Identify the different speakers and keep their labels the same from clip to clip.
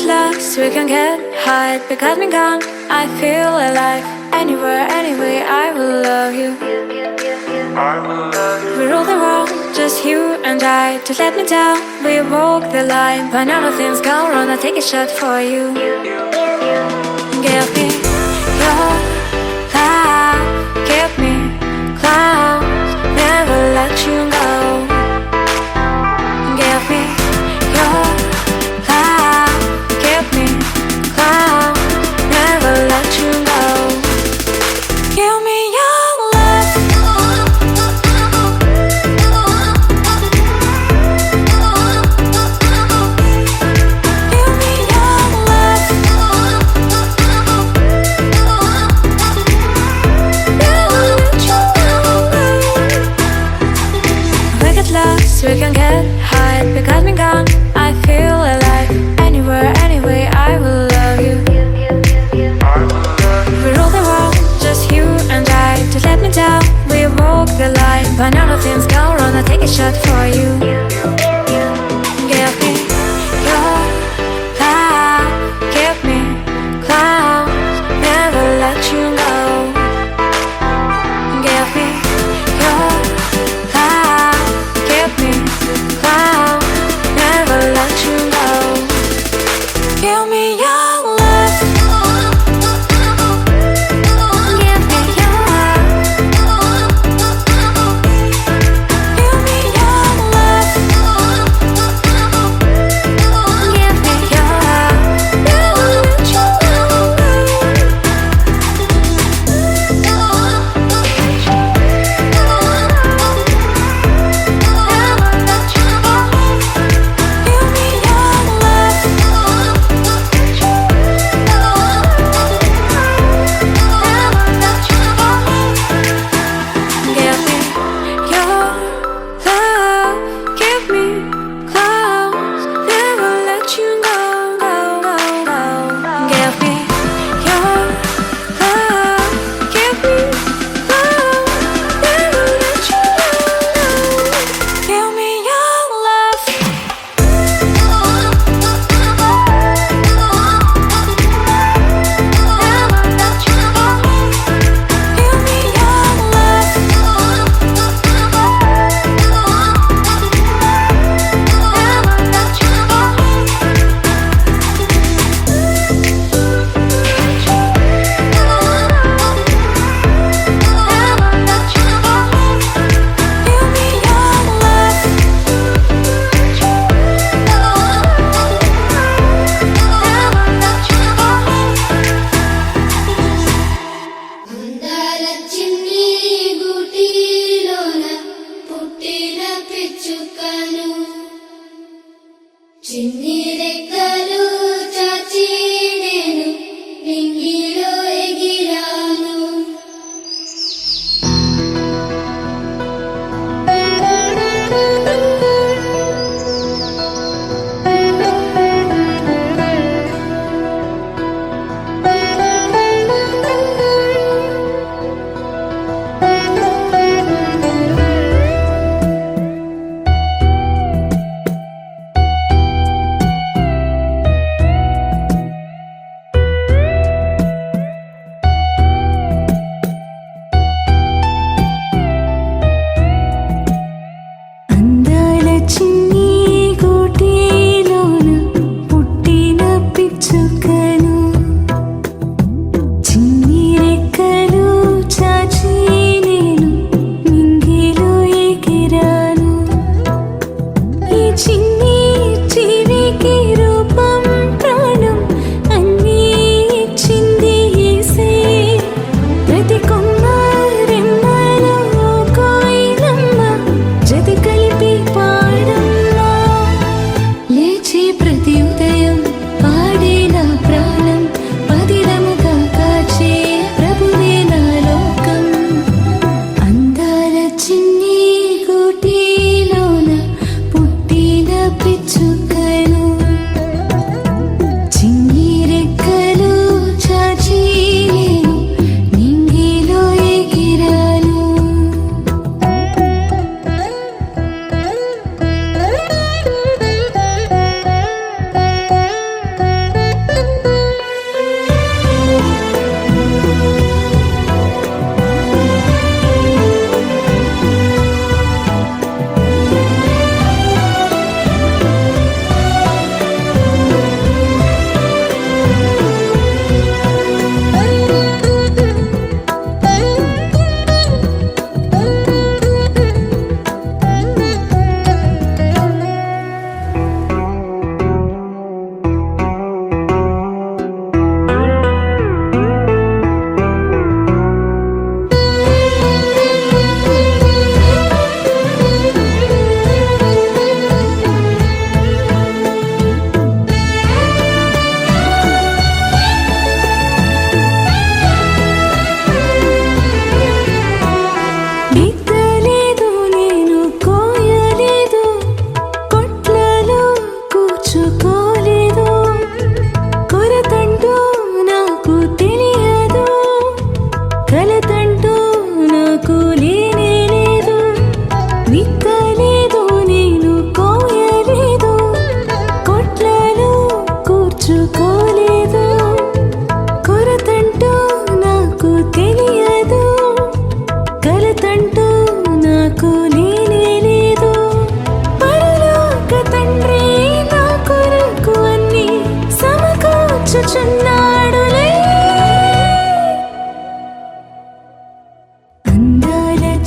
Speaker 1: lost, we can get high. Because me gone, I feel alive. Anywhere, anyway, I will love you. We rule the world, just you and I. Just let me down, we walk the line. When all the things go wrong, I'll take a shot for you. Give me your love, give me clouds, never let you go. Give me your love, give me clouds, never let you go. Give me your love. Give me your love. Never let you go. We get lost, we can get high. Because me gone, I feel alive. Anywhere, anyway, I will love you. We rule the world, just you and I. Just let me down, we walk the line. When all the things go wrong, I'll take a shot for you. Give me your love, give me clouds, never let you go. Give me your love, give me clouds, never let you go. Give me your love. Give me your love. Give me your love. Give me your love. Never let you go.
Speaker 2: అందాల చిన్ని గూటిలోన పుట్టిన పిచ్చుకను చిన్ని రెక్కలు చాచి నేను నింగిలో ఎగిరాను.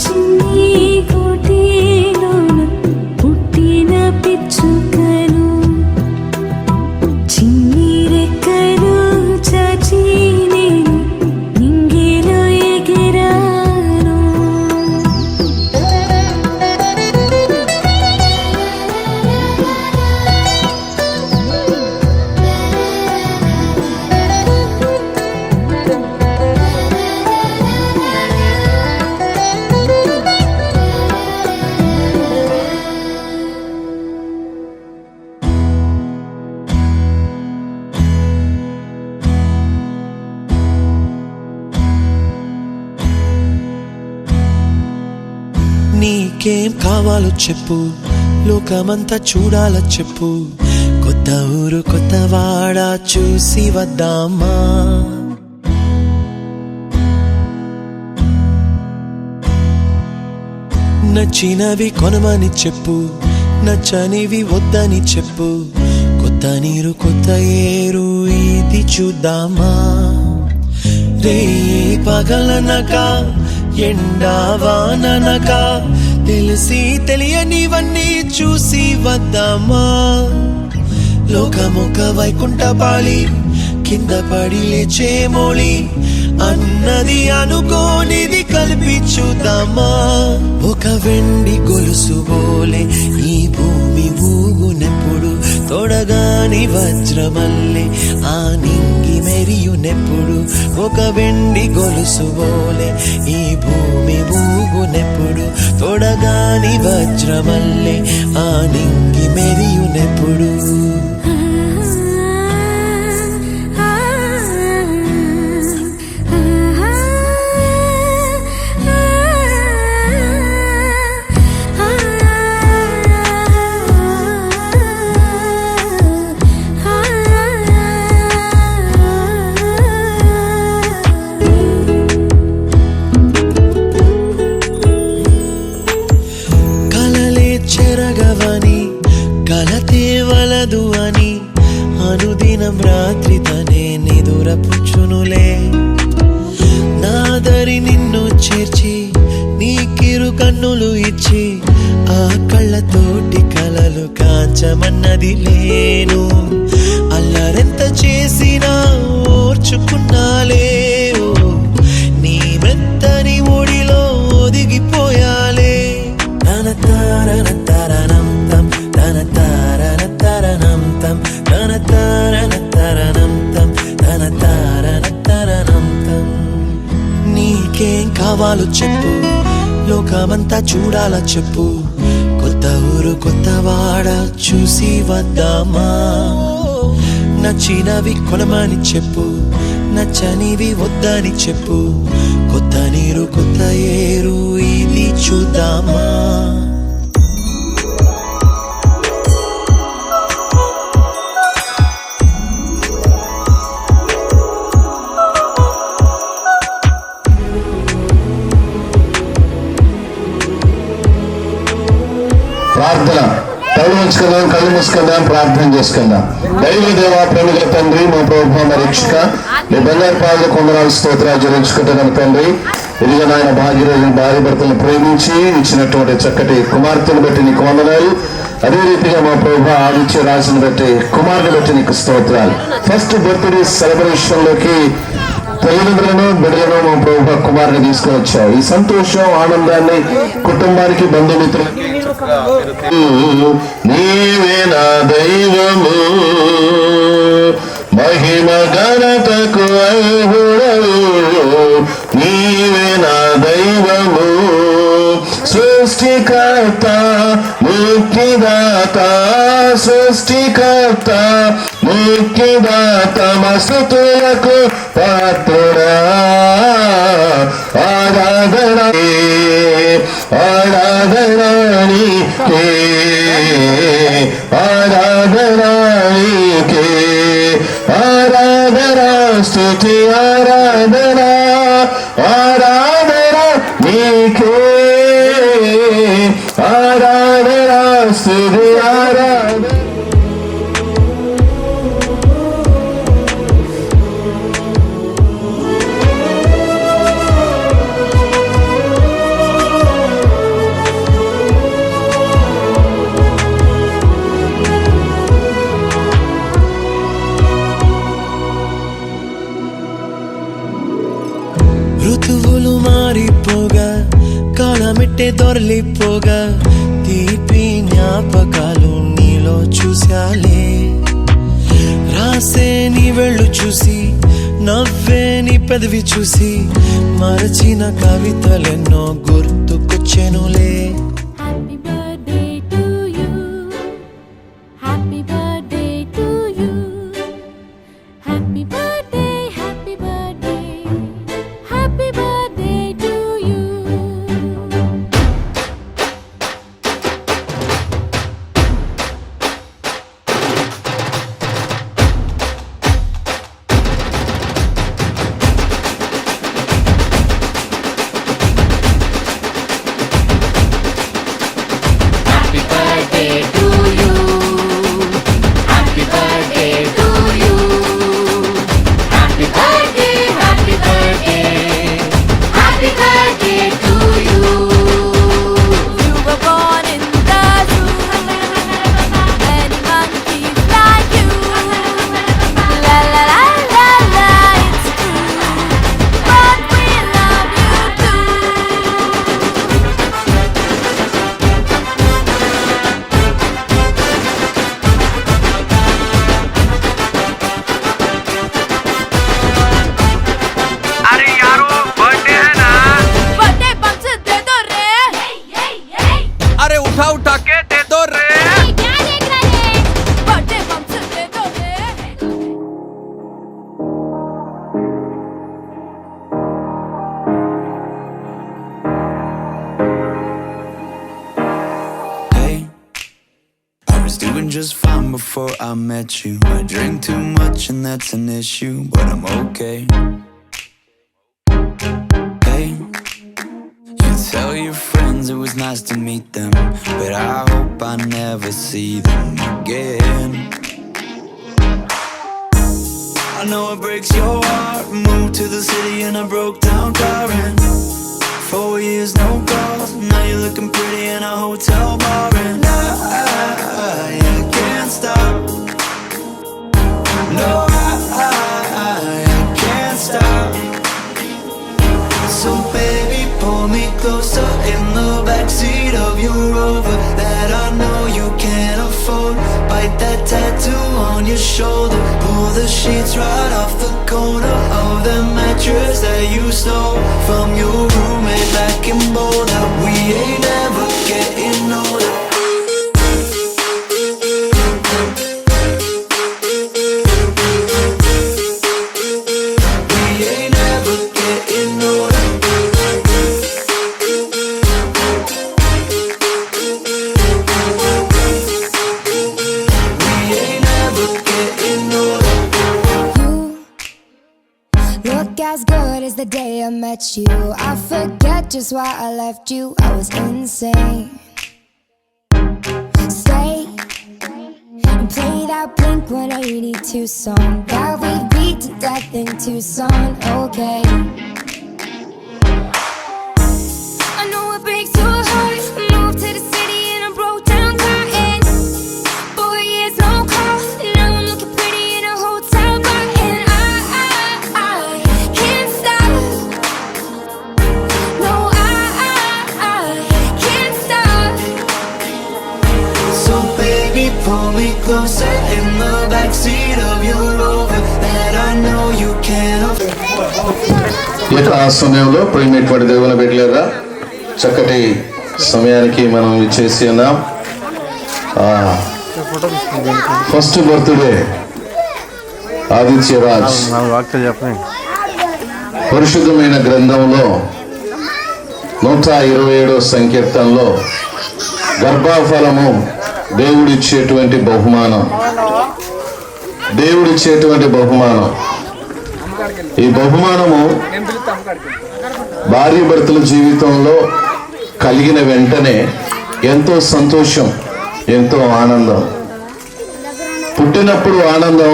Speaker 1: చిన్ని కోటిలోన పుట్టిన పిచ్చుకను చిన్ని రెక్కలు చాచి నేను నింగిలో ఎగిరాను.
Speaker 3: నీకేం కావాలో చెప్పు, లోకమంతా చూడాలో చెప్పు, కొత్త ఊరు కొత్త వాడ చూసి వద్దామా. నచ్చినవి కొనమని చెప్పు, నచ్చనివి వద్దని చెప్పు, కొత్త నీరు కొత్త ఏరు ఇది చూద్దామా. రే పగలనక ఎండా వాననక తెలిసి తెలియనివన్నీ చూసి వద్దామా. లోకమొక వైకుంఠపాళి కింద పడి లేచే మోళి అన్నది అనుకోనిది కలిపి చూద్దామా. ఒక వెండి గొలుసు బోలే ఈ భూమి ఊగునెప్పుడు, తొడగాని వజ్రమల్లే ఆ నింగి మెరియునెప్పుడు. ఒక వెండి గొలుసు బోలే ఈ భూమి ఊగునెప్పుడు, తొడగాని వజ్రమల్లే ఆ నింగి మెరియునెప్పుడు. చెరగవని కలతే వలదు అని అనుదినం రాత్రి తనే నిదురపుచ్చునులే. నాదరి నిన్ను చేర్చి నీకిరు కన్నులు ఇచ్చి ఆ కళ్ళతోటి కలలు కాంచమన్నది లేను. అల్లరెంత చేసినా ఓర్చుకున్నాలే, నీ మెత్తని ఒడిలో ఒదిగిపోయాలే. తన తారన తరణం తం తన తారన తరణం తం తన తారన తరణం తం తన తారన తరణం తం. నీకేం కావాలో చెప్పు, లోకమంతా చూడాలా చెప్పు, కొత్త ఊరు కొత్త వాడ చూసి వద్దామా. నచ్చినవి కొనమని చెప్పు, నచ్చనివి వద్దని చెప్పు, కొత్త నీరు కొత్త ఏరు ఇది చూద్దామా.
Speaker 4: ప్రార్థన కళ్ళు ఉంచుకుందాం, కళ్ళు మూసుకుందాం, ప్రార్థన చేసుకుందాం. దైవ దేవ ప్రేమికుల తండ్రి, మా ప్రభువా మా రక్షక, నీ బంగారు పాదల కొందనాలు స్తోత్రాలు చెల్లించుకుంటున్నాను తండ్రి. ఇదిగో నాయన భాగ్యరాజుని భార్య భర్తలను ప్రేమించి ఇచ్చినటువంటి చక్కటి కుమార్తెను బట్టి నీకు వందనాలు. అదే రీతిగా మా ప్రభువా ఆదిత్య రాజుని బట్టి కుమారుని బట్టి నీకు స్తోత్రాలు. ఫస్ట్ బర్త్డే సెలబ్రేషన్ లోకి తల్లిదండ్రులను బిడ్డలను మా ప్రభువా కుమారుని తీసుకుని వచ్చావు. ఈ సంతోషం ఆనందాన్ని కుటుంబానికి బంధుమిత్రులకి నీవే నా దైవము, మహిమ ఘనతకు అర్హుడవు, నీవే నా దైవము. సృష్టికర్త ముక్తిదాత, సృష్టికర్త ముక్తిదాత, మస్తుతులకు పాత్రుడా. ఆరాధన ఆరాధన నీకే, ఆరాధన నీకే, ఆరాధన స్తుతి ఆరాధన, ఆరాధన నీకే, ఆరాధన స్తుతి ఆరాధన.
Speaker 3: పొరలిపోగా తీపి జ్ఞాపకాలు నీలో చూశాలే. రాసే నీ వెళ్ళు చూసి నవ్వే నీ పెదవి చూసి మరచిన కవితలెన్నో గుర్తుకొచ్చెనులే.
Speaker 1: Happy birthday to you. Happy birthday to you. Happy birthday, happy birthday. Happy birthday to you.
Speaker 5: Happy birthday to you. Happy birthday to you. Happy birthday, happy birthday. Happy birthday to you.
Speaker 1: You were born in the zoo. Many monkeys like you. La la la la la, it's true. But we love you too.
Speaker 6: अरे यारो birthday है ना।
Speaker 1: Birthday bumps दे दो रे.
Speaker 6: अरे उठा उठा के दे दो रे।
Speaker 1: क्या देख रहे? Birthday bumps दे दो रे.
Speaker 7: Hey, I was doing just fine before I met you. I drink too much and that's an issue, but I'm okay. Hey, you tell your friends it was nice to meet them, but I hope I never see them again. I know it breaks your heart. Moved to the city and I broke down crying. 4 years, no calls. Now you're looking pretty in a hotel bar, and I can't stop. No, I can't stop. So baby, pull me closer in the backseat of your Rover that I know you can't afford. Bite that tattoo on your shoulder. Pull the sheets right off the corner of the mattress that you stole from your roommate back in Boulder. We ain't ever getting older. We ain't ever getting older. We ain't ever getting older.
Speaker 8: You look as good as the day I met you. I forget just why I left you. I was insane. Stay and play that Blink 182 song that we beat to death in Tucson. Okay. I know it breaks your heart. Moved to the city and I broke down crying. 4 years, no call. Now I'm looking pretty in a hotel bar, and I can't stop. No, I can't stop.
Speaker 7: So baby, pull me closer in the backseat of your Rover that I know you can't afford.
Speaker 4: ఇక ఆ సమయంలో ప్రేమటువంటి దేవుని బిడ్డలారా, చక్కటి సమయానికి మనం ఇచ్చేసి ఉన్నాం. ఫస్ట్ బర్త్డే ఆదిత్య రాజ్ పరిశుద్ధమైన గ్రంథంలో 127వ సంకీర్తనలో గర్భఫలము దేవుడిచ్చేటువంటి బహుమానం, దేవుడిచ్చేటువంటి బహుమానం. ఈ బహుమానము భార్య భర్తల జీవితంలో కలిగిన వెంటనే ఎంతో సంతోషం, ఎంతో ఆనందం. పుట్టినప్పుడు ఆనందం,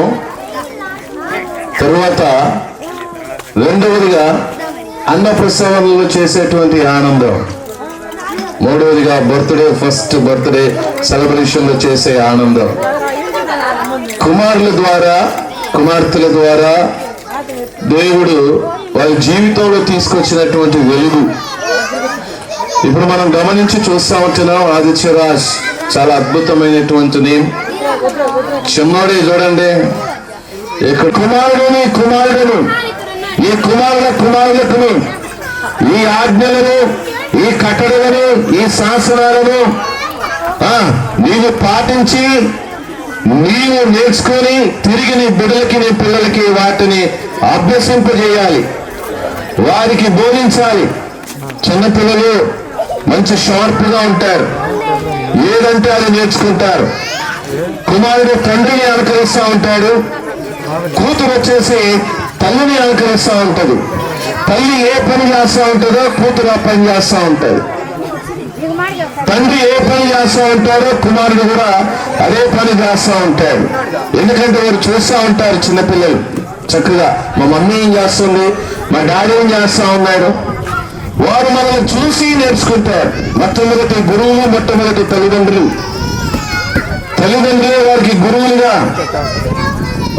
Speaker 4: తరువాత రెండవదిగా అన్నప్రసవనలో చేసేటువంటి ఆనందం, మూడవదిగా ఫస్ట్ బర్త్డే సెలబ్రేషన్ లో చేసే ఆనందం, కుమారుల ద్వారా కుమార్తెల ద్వారా దేవుడు వారి జీవితంలో తీసుకొచ్చినటువంటి వెలుగు, ఇప్పుడు మనం గమనించి చూస్తా ఉంటున్నాం ఆదిత్యరాజ్ చాలా అద్భుతమైనటువంటి నేమ్. చెమ్మోడి చూడండి, ఇక్కడ కుమారుడుని ఈ కుమారులకు ఈ ఆజ్ఞలను, ఈ కట్టడలను, ఈ శాసనాలను నీవు పాటించి నీవు నేర్చుకొని తిరిగి నీ బిడ్డలకి, నీ పిల్లలకి వాటిని అభ్యసింపజేయాలి, వారికి బోధించాలి. చిన్నపిల్లలు మంచి షార్ప్గా ఉంటారు, ఏదంటే అది నేర్చుకుంటారు. కుమారుడు తండ్రిని అనుకరిస్తూ ఉంటాడు, కూతురు వచ్చేసి తల్లిని అనుకరిస్తూ ఉంటది. తల్లి ఏ పని చేస్తూ ఉంటుందో కూతురు ఆ పని చేస్తూ ఉంటది. తండ్రి ఏ పని చేస్తూ ఉంటాడో కుమారుడు కూడా అదే పని చేస్తూ ఉంటాడు. ఎందుకంటే వారు చూస్తూ ఉంటారు చిన్నపిల్లలు చక్కగా, మా మమ్మీ ఏం చేస్తుంది, మా డాడీ ఏం చేస్తూ ఉన్నాడు. వారు మనల్ని చూసి నేర్చుకుంటారు. మొట్టమొదటి గురువులు, మొట్టమొదటి తల్లిదండ్రులే వారికి గురువులుగా,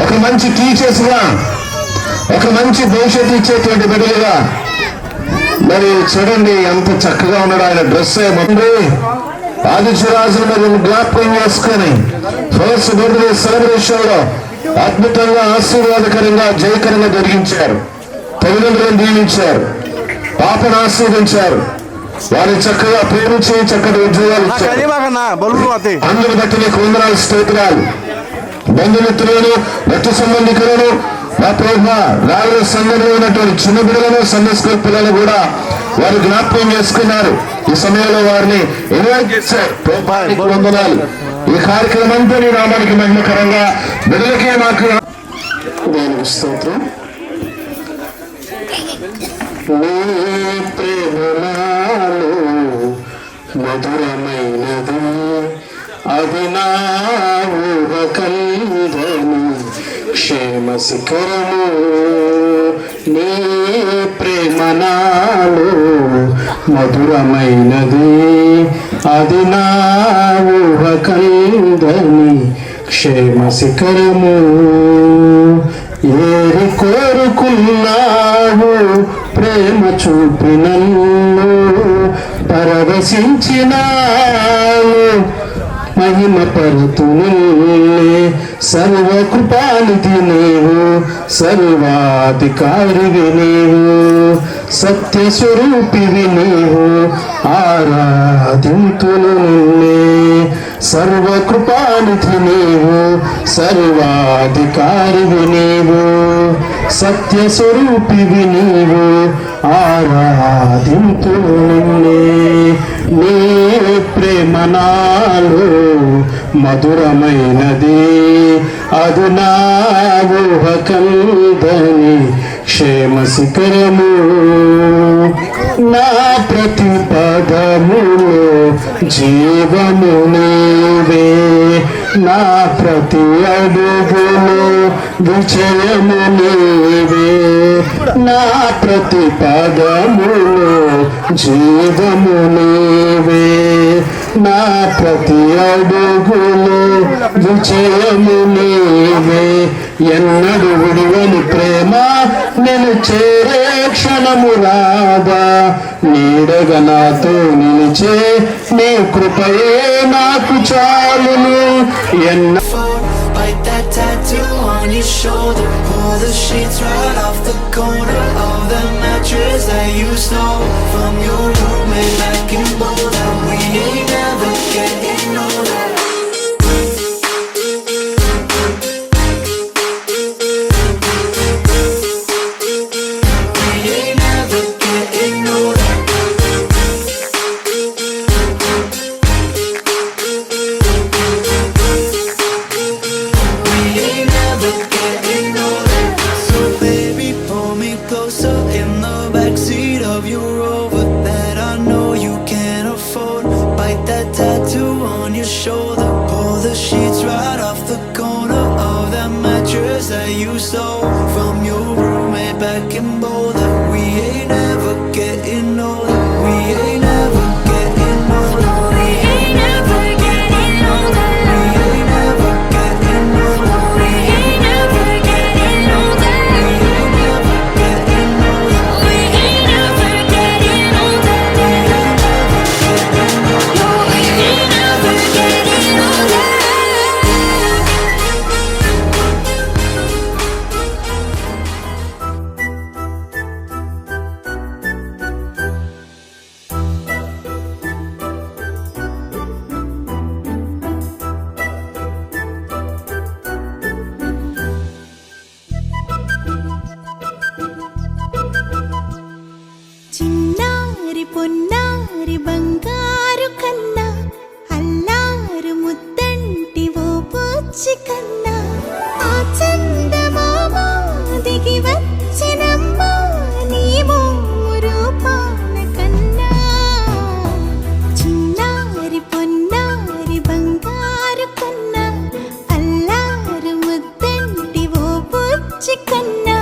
Speaker 4: ఒక మంచి టీచర్స్ గా, ఒక మంచి భవిష్యత్తు ఇచ్చేటువంటి బిడ్డలుగా. మరి చూడండి ఎంత చక్కగా ఉన్నాడు ఆయన డ్రెస్. ఆదిత్యరాజు మరి జ్ఞాపకం చేసుకొని ఫస్ట్ బర్త్డే సెలబ్రేషన్ లో అద్భుతంగా, ఆశీర్వాదకరంగా, జయకరంగా జరిగించారు. తల్లిదండ్రులను దీవించారు, పాపను ఆశీర్వదించారు, వారిని చక్కగా ప్రేమించి చక్కటి ఉద్యోగాలు ఇచ్చారు. అందరి బట్టి నీకు వందనాలు, స్తోత్రాలు. బంధుమిత్రులను, రక్త సంబంధికులను, మా ప్రభు రావుల సంఘంలో ఉన్నటువంటి చిన్న బిడ్డలను, సండే స్కూల్ పిల్లలు కూడా వారు జ్ఞాపకం చేసుకున్నారు. ఈ సమయంలో వారిని ఇన్వైట్ చేశారు. వందనాలు. ఈ కార్యక్రమం అంతా నీ నామానికి మహిమకరంగా బిడ్డలకే నాకు స్తోత్రం. నీ ప్రేమలో మధురమైనది, అది నా ఊహకందని క్షేమ శిఖరము. నీ ప్రేమ నాలో మధురమైనది, అది నా ఊహకందని క్షేమ శిఖరము. ఏరి కోరుకున్నావు ప్రేమ చూపి నన్ను, పరవశించినాను మహిమ పరుతునే. సర్వకృపానిధి నీవు, సర్వాధికారివి నీవు, సత్యస్వరూపివి నీవు, ఆరాధింతును నిన్నే. సర్వకృపానిధి నీవు, సర్వాధికారివి నీవు, సత్యస్వరూపివి నీవు, ఆరాధింతును నిన్నే. నీ ప్రేమ నాలో మధురమైనది, అది నా ఊహకందని క్షేమ శిఖరము. నా ప్రతి పదములో జీవము నీవే, నా ప్రతి అడుగులో విజయము నీవే. నా ప్రతి పదములో జీవము నీవే, నా ప్రతి అడుగులో విజయము నీవే. ఎన్నడు విడువని ప్రేమ నేను చేరే క్షణము రాదా, నీడగా నాతో నిలిచే నీ కృపయే నాకు చాలును.
Speaker 7: Bite that tattoo on your shoulder, pull the sheets right off the corner of the mattress that you stole from your roommate back in Boulder. We ain't never getting older. We ain't never getting older. We ain't never getting older. So baby, pull me closer in the backseat of your Rover that I know you can't afford. Bite that tattoo on your shoulder, pull the sheets right off the corner of that mattress that you stole from your roommate back in Boulder. We ain't never getting older. We ain't never getting older.
Speaker 8: We ain't never getting older.
Speaker 7: We ain't never getting older.
Speaker 8: We ain't never getting older.
Speaker 7: We ain't never getting older.
Speaker 8: We ain't never getting older.
Speaker 9: బంగారు కన్నా అల్లారు ముద్దంటి ఓ పూచి కన్నా ఆ చందమామ దిగి వచ్చినమ్మ నీ రూపాల కన్నా చిన్నారి పొన్నారి బంగారు కన్నా అల్లారు ముద్దంటి ఓ పూచి కన్నా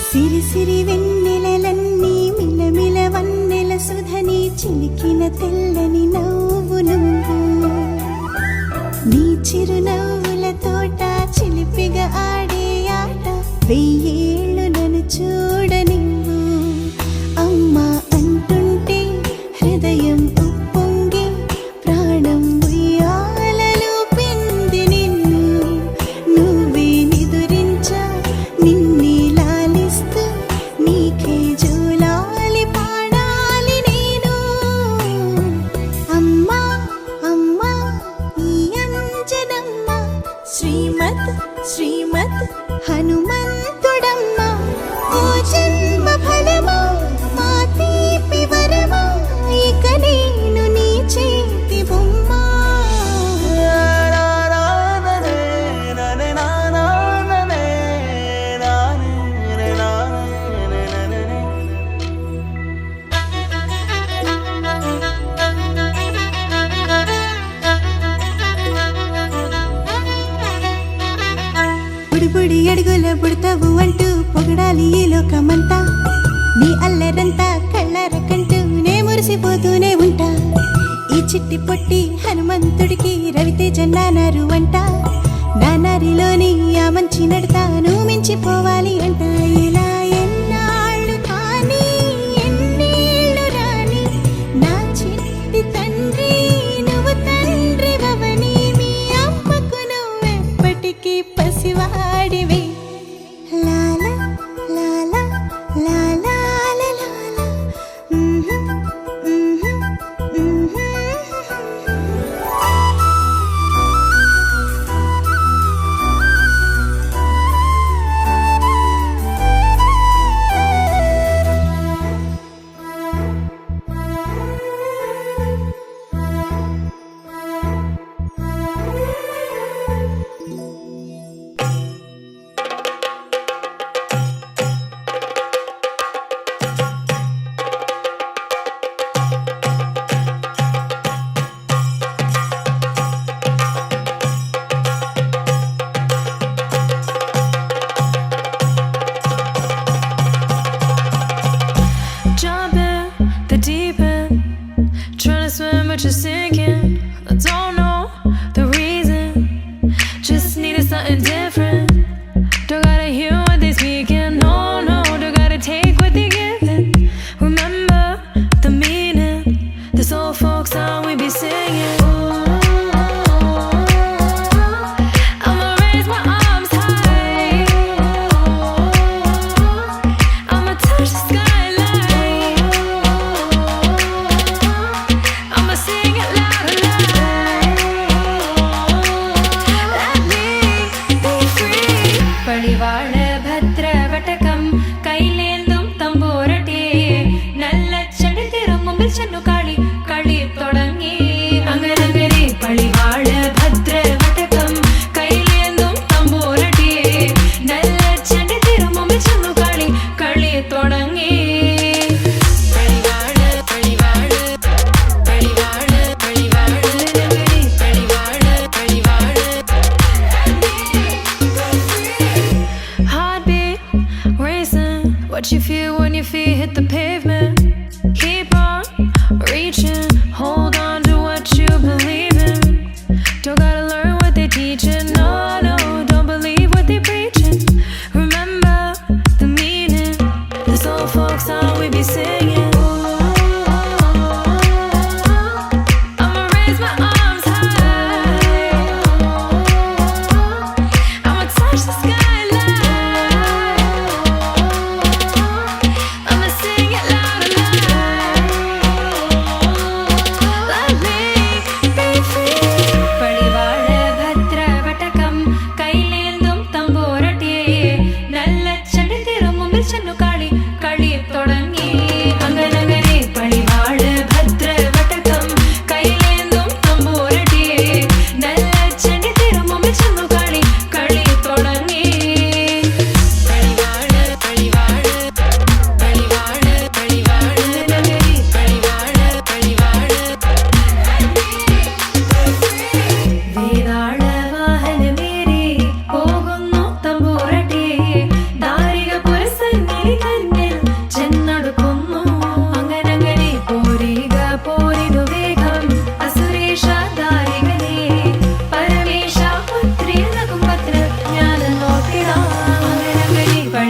Speaker 9: సిరి సిరి వెన్నెలలన్నీ మిలమిల వన్నెల సుధని చిలికిన తెల్లని నవ్వు నువ్వు నీ చిరునవ్వుల తోట చిలిపిగా ఆడే ఆట వెయ్యేళ్ళు నన్ను చూడనివ్వు అమ్మా అంటుంటే హృదయం ఉప్పొంగి ప్రాణం ఉయ్యాలలో పిండి నిన్ను నువ్వే నిదురించా నిన్నే లాలిస్తూ నీకే జోలాలి పాడాలి నేను అమ్మా అమ్మా ఈ అంజనమ్మ శ్రీమత్ శ్రీమత్ హనుమంతుడమ్మ ఓ జన్మ ఫలమా మా తీపి వరమా ఇక నేను నీ చేతి బొమ్మ బుడి అడుగుల బుడతావు అంటూ పొగడాలి ఈ లోకమంతా నీ అల్లరంతా కళ్ళరకంటూ నే మురిసిపోతూనే ఉంటా ఈ చిట్టి పొట్టి హనుమంతుడికి రవితేజ నానారు అంట నానారిలోని ఆ మంచి నడతాను మించిపోవాలి అంట ఇలా ఎన్నాళ్ళు కానీ ఎన్నేళ్ళు రాని నా చిట్టి తండ్రి నువ్వు తండ్రి వవని మీ అమ్మకు నువ్వెప్పటికీ పసివాడివి Lala Lala Lala Lala
Speaker 1: Jump in the deep end, trying to swim but you're sinking. I don't know the reason, just needed something different. Don't gotta hear what they speaking, no, no, don't gotta take what they giving. Remember the meaning, this old folk song we be singing. I'ma raise my arms high, I'ma touch the skyline, I'ma sing it loud and loud. Let me be free. പടിവാള ഭദ്രവടകം കൈലേന്തും തമ്പൂരട്ടെ നല്ല ചെടി തിരുമുമ്പിൽ ചെന്നു കളി കളി തുടങ്ങി അങ്ങനെ പടിവാള ഭദ്രവടകം കൈലേന്തും തമ്പൂരട്ടെ നല്ല ചെടി തിരുമുമ്പിൽ ചെന്നു കളി കളി തുടങ്ങി പടിവാള പടിവാള പടിവാള പടിവാള പടിവാള പടിവാള Heartbeat racing, what you feel when your feet hit the pavement. Keep on reaching, hold on to what you believe in. Don't gotta learn what they teach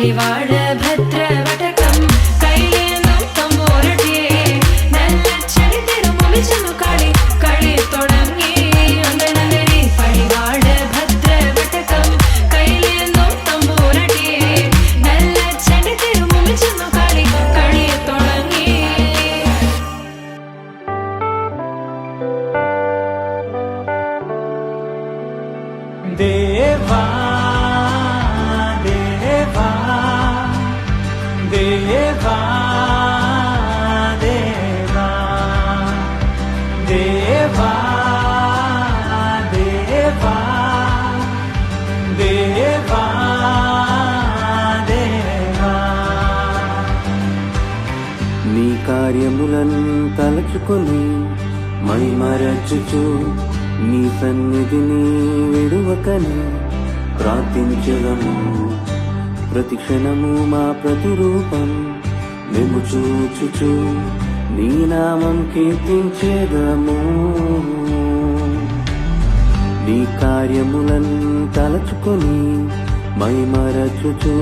Speaker 1: പടിവാട് ഭദ്രവടകം കൈലേന്തും തമ്പോരട്ടിയെ നല്ല ചെടി തിരുമുളിച്ചെന്നു കളി കളി തുടങ്ങി അന്തനന്ദരി പടിവാട് ഭദ്രവടകം കൈലേന്തും തമ്പോരട്ടിയെ നല്ല ചെടി തിരുമുളിച്ചെന്നു കളി കളി തുടങ്ങി
Speaker 3: దేవా దేవా దేవా దేవా దేవా దేవా దేవా దేవా నీ కార్యములను తలచుకొని మైమరచుచు నీ సన్నిధిని విడువకని ప్రార్థించదము ప్రతిక్షణము మా ప్రతిరూపం మేము చూచుచు నీ నామం కీర్తించేదము నీ కార్యములను తలచుకొని మైమరచుచు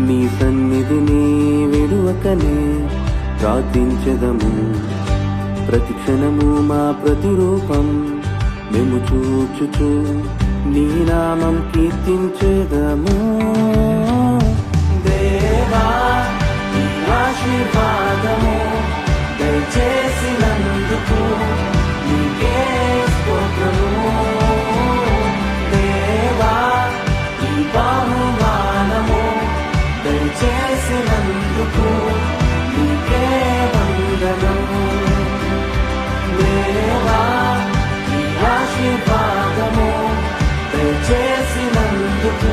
Speaker 3: నీ సన్నిధిని విడువకని ప్రార్థించదము ప్రతిక్షణము మా ప్రతిరూపం మేము చూచుచు నీ నామం కీర్తించేదము దేవా నీ ఆశీర్వాదము దయచేసినందుకు నీకే స్తోత్రము దేవా ఈ బహుమానము దయచేసినందుకు నీకే వందనము దేవా ఆశీర్వాదము దయచేసినందుకు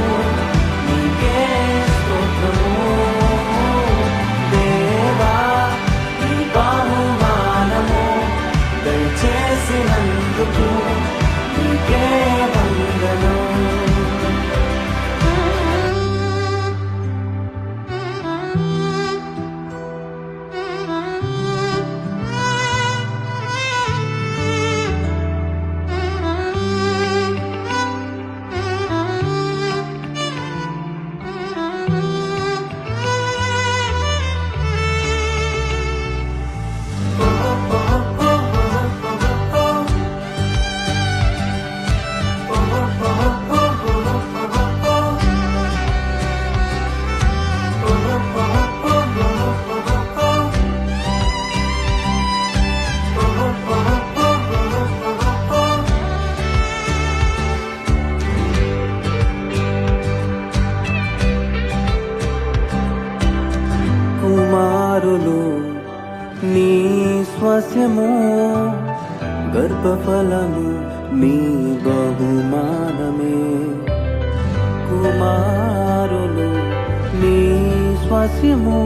Speaker 3: నీకే స్తోత్రము దేవా ఈ బహుమానము దయచేసినందుకు నీకే వందనము కుమారులు నీ స్వాస్యము గర్భఫలము నీ బహుమానమే కుమారులు నీ స్వాస్యము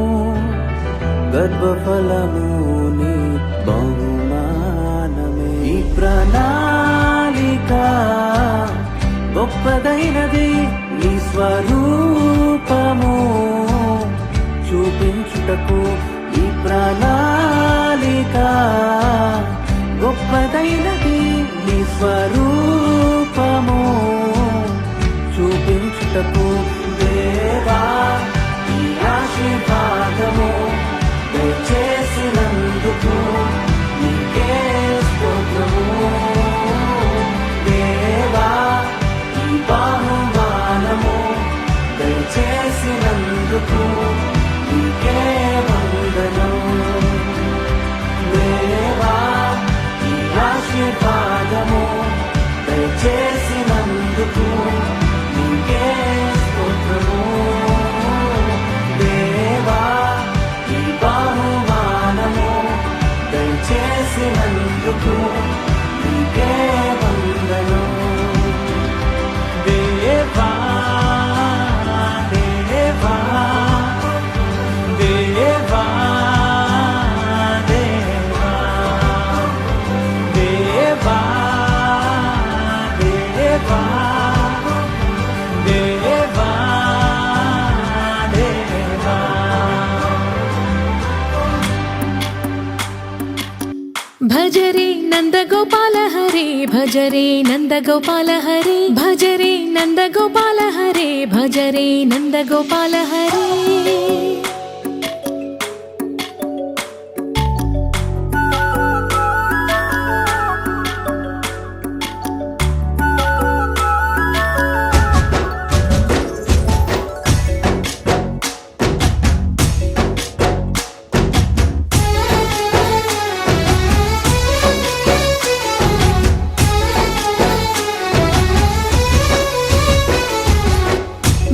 Speaker 3: గర్భఫలము నీ బహుమానమే ఈ ప్రణాళిక గొప్పదైనది నీ స్వరూపము చూపించుటకు ఈ ప్రణాళిక గొప్పదైనది నీ స్వరూపము చూపించుటకు దేవా ఈ ఆశీర్వాదము దయచేసినందుకు నీకే స్తోత్రము దేవా ఈ బహుమానము దయచేసినందుకు నీకే వందనము దేవా ఈ ఆశీర్వాదము దయచేసినందుకు నీకే స్తోత్రము దేవా ఈ బహుమానము దయచేసినందుకు నీకే వందనము దేవా దేవా దేవా దేవా దేవా దేవా దేవా దేవా
Speaker 1: భజరే నందగోపాల హరే హరే భజరే నందగోపాల హరే భజరే నందగోపాల హరే భజరే నందగోపాల హరే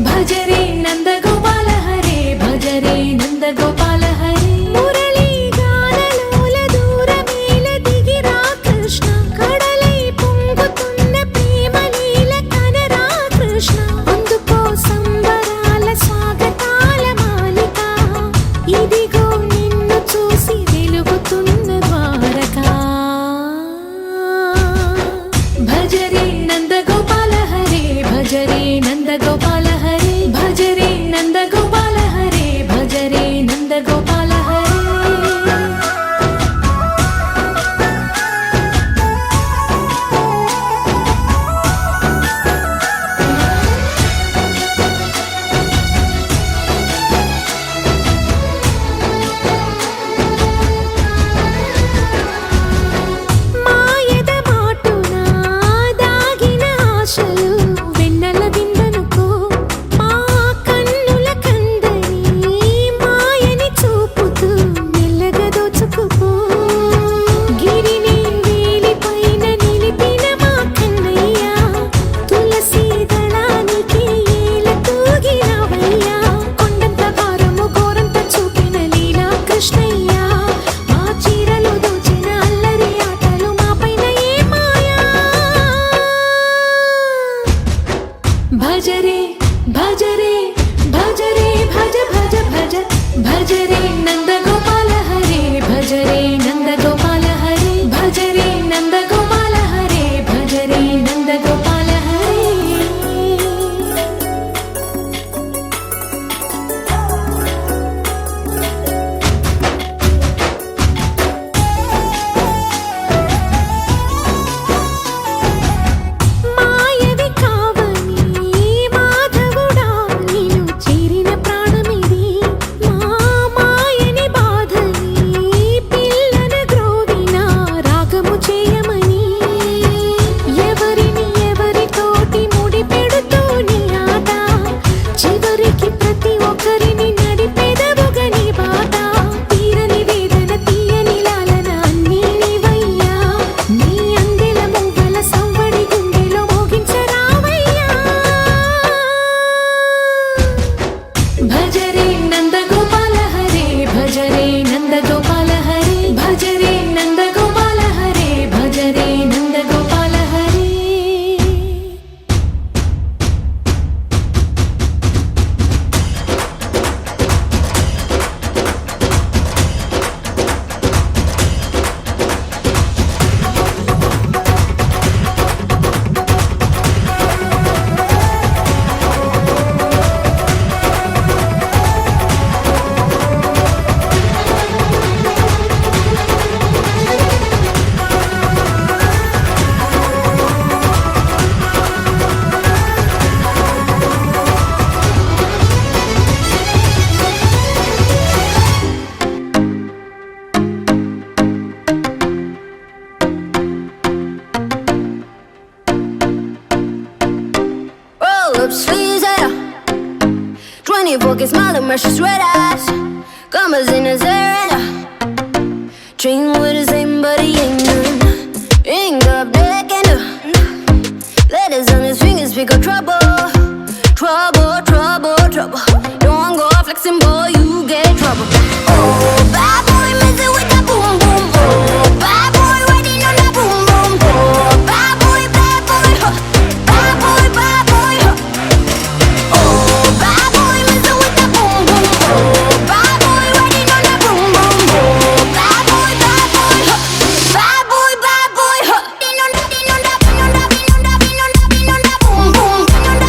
Speaker 1: భజరే నందగోపాల హరే భజరే నందగోపాల హరే మురళీ గానలోల దూరమేల దిగిరా కృష్ణ కడలై పొంగుతున్న ప్రేమలీల కనరా కృష్ణ అందుకో సంబరాల స్వాగతాల మాలిక ఇదిగో నిన్ను చూసి వెలుగుతున్న ద్వారకా భజరే నందగోపాల హరే భజరే నందగోపాల హరే భజరే నందగోపాల హరే భజరే నందగోపాల హరే మాయద మాటున దాగిన ఆశలు వెన్నెల దిండనుకో మా కన్నుల కందని మాయని చూపుతూ మెల్లగా దోచుకుపో గిరిని వేలిపైన నిలిపిన మా కన్నయ్య తులసి దళానికి ఏల తూగినవయ్యా కొండంత భారము గోరంత చూపిన లీలా కృష్ణయ్య మా చీరలు దోచిన అల్లరి ఆటలు మా పైన ఏ మాయా భజరే భజరే భజరే భజ భజ భజ భజరే నందగోపాల హరే భజరే నందగోపాల హరే భజరే నందగోపాల హరే భజరే నందగోపాల హరే మాయవి కావని మాధవుడా నీను చేరిన ప్రాణమిది మా మాయని బాధని పిల్లన గ్రోవిన రాగము చేయమని ఎవరిని ఎవరితోటి ముడి పెడుతూని ఆట చివరికి ప్రతి ఒక్కరిని నడిపెదవుగని బాట తీరని వేదన తీయని లాలన అన్నీ నీవయ్యా నీ అందెల మువ్వల సవ్వడి గుండెలో మోగించరావయ్యా భజరే Nandagopala Hare భజరే Nandagopala Hare భజరే Nandagopala Hare భజరే Nandagopala Hare
Speaker 8: Roll up sleeves and 24 karat smile and mercy red eyes. Commas in his hair and dream with the same but he ain't none. Ring up deck and letters on his fingers speak of trouble. Trouble, trouble, trouble. Don't go flexing, boy, you get trouble. Oh, bad boy, messing with that boom, boom. Oh, bad boy, riding on that boom, boom. Oh, bad boy, huh. Bad boy, huh. Oh, bad boy, messing with that boom, boom. Oh, bad boy, riding on that boom, boom. Oh, bad boy, huh. Bad boy, huh. Din on that boom, boom.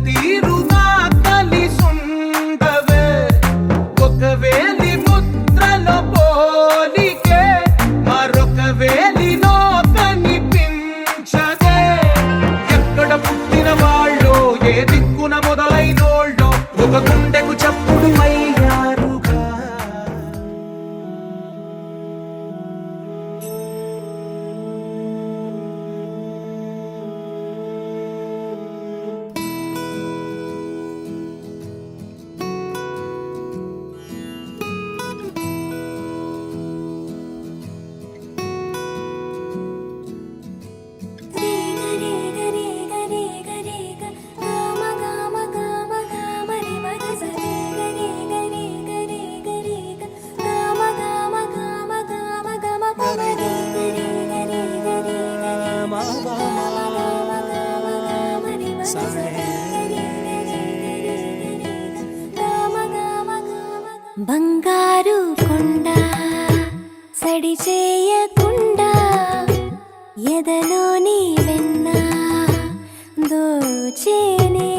Speaker 10: తీరుగా కలిసుండవే ఒక వేలి ముద్రలో పోలికే మరొక వేలిలో కనిపించదే ఎక్కడ పుట్టిన వాళ్ళో ఏ దిక్కున మొదలైనోళ్ళో ఒక గుండెకు చప్పుడు అయ్యారుగా
Speaker 8: బంగారు కొండ సడి చేయకుండా ఎదలోని వెన్న దోచేనే